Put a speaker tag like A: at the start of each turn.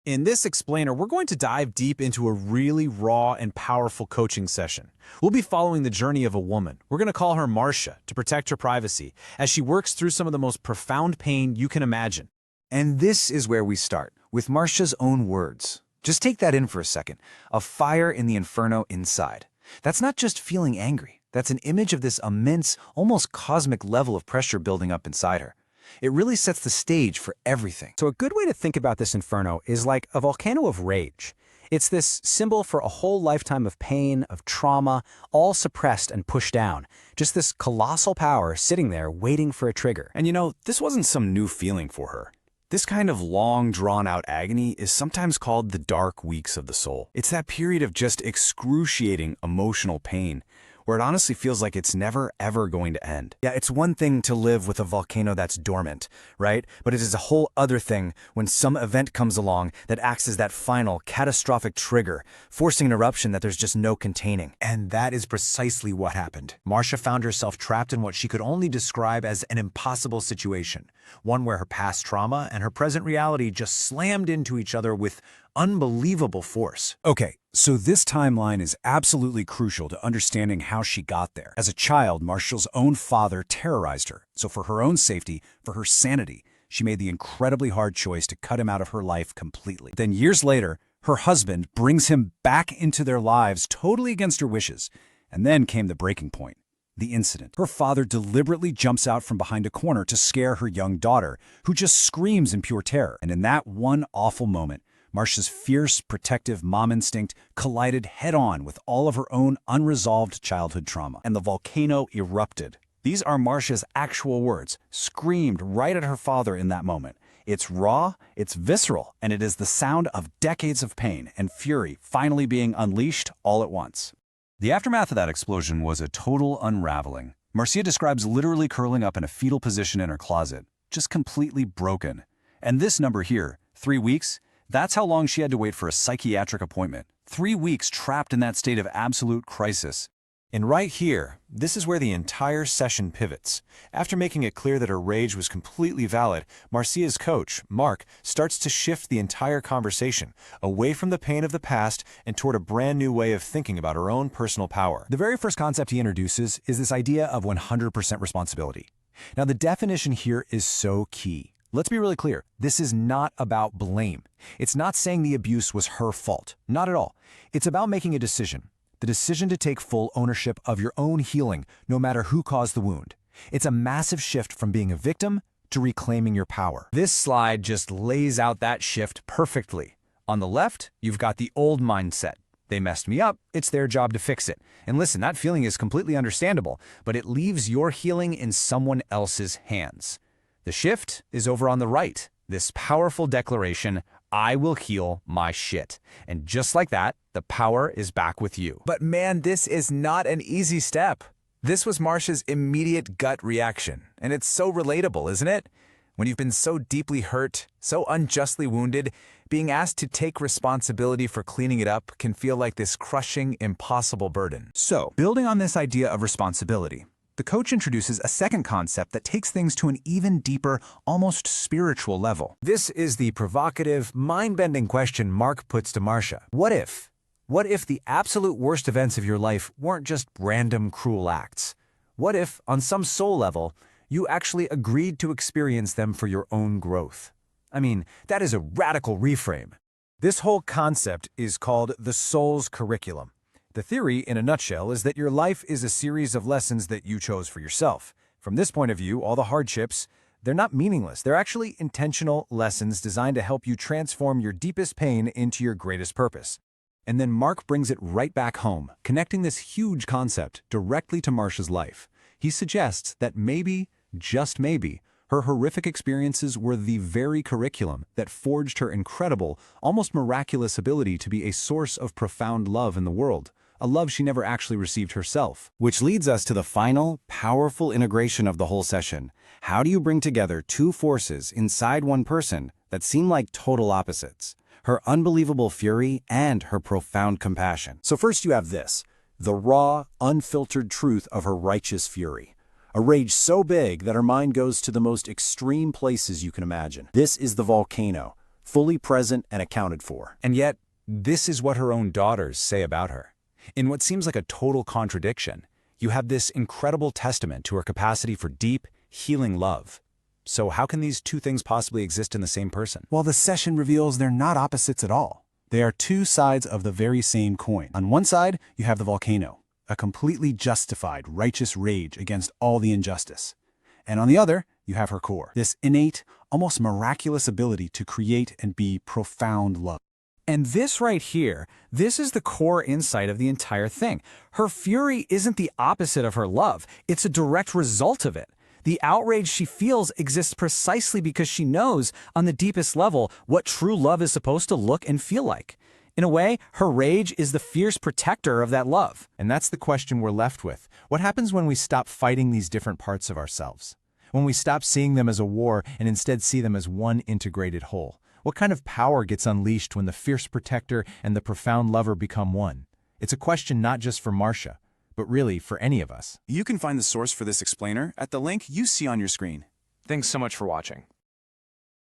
A: In this explainer, we're going to dive deep into a really raw and powerful coaching session. We'll be following the journey of a woman. We're going to call her Marcia to protect her privacy as she works through some of the most profound pain you can imagine.
B: And this is where we start, with Marcia's own words. Just take that in for a second. A fire in the inferno inside. That's not just feeling angry. That's an image of this immense, almost cosmic level of pressure building up inside her. It really sets the stage for everything.
C: So a good way to think about this inferno is like a volcano of rage. It's this symbol for a whole lifetime of pain, of trauma, all suppressed and pushed down. Just this colossal power sitting there waiting for a trigger.
B: And this wasn't some new feeling for her. This kind of long, drawn-out agony is sometimes called the dark weeks of the soul. It's that period of just excruciating emotional pain, where it honestly feels like it's never, ever going to end. Yeah, it's one thing to live with a volcano that's dormant, right? But it is a whole other thing when some event comes along that acts as that final, catastrophic trigger, forcing an eruption that there's just no containing.
D: And that is precisely what happened. Marcia found herself trapped in what she could only describe as an impossible situation, one where her past trauma and her present reality just slammed into each other with unbelievable force.
E: Okay, so this timeline is absolutely crucial to understanding how she got there. As a child, Marcia's own father terrorized her. So for her own safety, for her sanity, she made the incredibly hard choice to cut him out of her life completely. Then years later, her husband brings him back into their lives totally against her wishes. And then came the breaking point. The incident. Her father deliberately jumps out from behind a corner to scare her young daughter, who just screams in pure terror. And in that one awful moment, Marcia's fierce, protective mom instinct collided head-on with all of her own unresolved childhood trauma, and the volcano erupted. These are Marcia's actual words, screamed right at her father in that moment. It's raw, it's visceral, and it is the sound of decades of pain and fury finally being unleashed all at once. The aftermath of that explosion was a total unraveling. Marcia describes literally curling up in a fetal position in her closet, just completely broken. And this number here, 3 weeks, that's how long she had to wait for a psychiatric appointment. 3 weeks trapped in that state of absolute crisis.
A: And right here, this is where the entire session pivots. After making it clear that her rage was completely valid, Marcia's coach, Mark, starts to shift the entire conversation away from the pain of the past and toward a brand new way of thinking about her own personal power.
D: The very first concept he introduces is this idea of 100% responsibility. Now, the definition here is so key. Let's be really clear. This is not about blame. It's not saying the abuse was her fault. Not at all. It's about making a decision. The decision to take full ownership of your own healing, no matter who caused the wound. It's a massive shift from being a victim to reclaiming your power. This slide just lays out that shift perfectly. On the left, you've got the old mindset. They messed me up, it's their job to fix it. And listen, that feeling is completely understandable, but it leaves your healing in someone else's hands. The shift is over on the right. This powerful declaration, I will heal my shit. And just like that, the power is back with you.
F: But man, this is not an easy step. This was Marcia's immediate gut reaction. And it's so relatable, isn't it? When you've been so deeply hurt, so unjustly wounded, being asked to take responsibility for cleaning it up can feel like this crushing, impossible burden.
D: So, building on this idea of responsibility, the coach introduces a second concept that takes things to an even deeper, almost spiritual level. This is the provocative, mind-bending question Mark puts to Marcia. What if? What if the absolute worst events of your life weren't just random, cruel acts? What if, on some soul level, you actually agreed to experience them for your own growth? I mean, that is a radical reframe. This whole concept is called the soul's curriculum. The theory, in a nutshell, is that your life is a series of lessons that you chose for yourself. From this point of view, all the hardships, they're not meaningless. They're actually intentional lessons designed to help you transform your deepest pain into your greatest purpose. And then Mark brings it right back home, connecting this huge concept directly to Marcia's life. He suggests that maybe, just maybe, her horrific experiences were the very curriculum that forged her incredible, almost miraculous ability to be a source of profound love in the world. A love she never actually received herself.
B: Which leads us to the final, powerful integration of the whole session. How do you bring together two forces inside one person that seem like total opposites? Her unbelievable fury and her profound compassion.
E: So first you have this, the raw, unfiltered truth of her righteous fury. A rage so big that her mind goes to the most extreme places you can imagine. This is the volcano, fully present and accounted for.
D: And yet, this is what her own daughters say about her. In what seems like a total contradiction, you have this incredible testament to her capacity for deep, healing love. So how can these two things possibly exist in the same person?
E: Well, the session reveals they're not opposites at all. They are two sides of the very same coin. On one side, you have the volcano, a completely justified, righteous rage against all the injustice. And on the other, you have her core, this innate, almost miraculous ability to create and be profound love.
C: And this right here, this is the core insight of the entire thing. Her fury isn't the opposite of her love. It's a direct result of it. The outrage she feels exists precisely because she knows, on the deepest level, what true love is supposed to look and feel like. In a way, her rage is the fierce protector of that love.
A: And that's the question we're left with. What happens when we stop fighting these different parts of ourselves? When we stop seeing them as a war and instead see them as one integrated whole? What kind of power gets unleashed when the fierce protector and the profound lover become one? It's a question not just for Marcia, but really for any of us.
B: You can find the source for this explainer at the link you see on your screen.
G: Thanks so much for watching.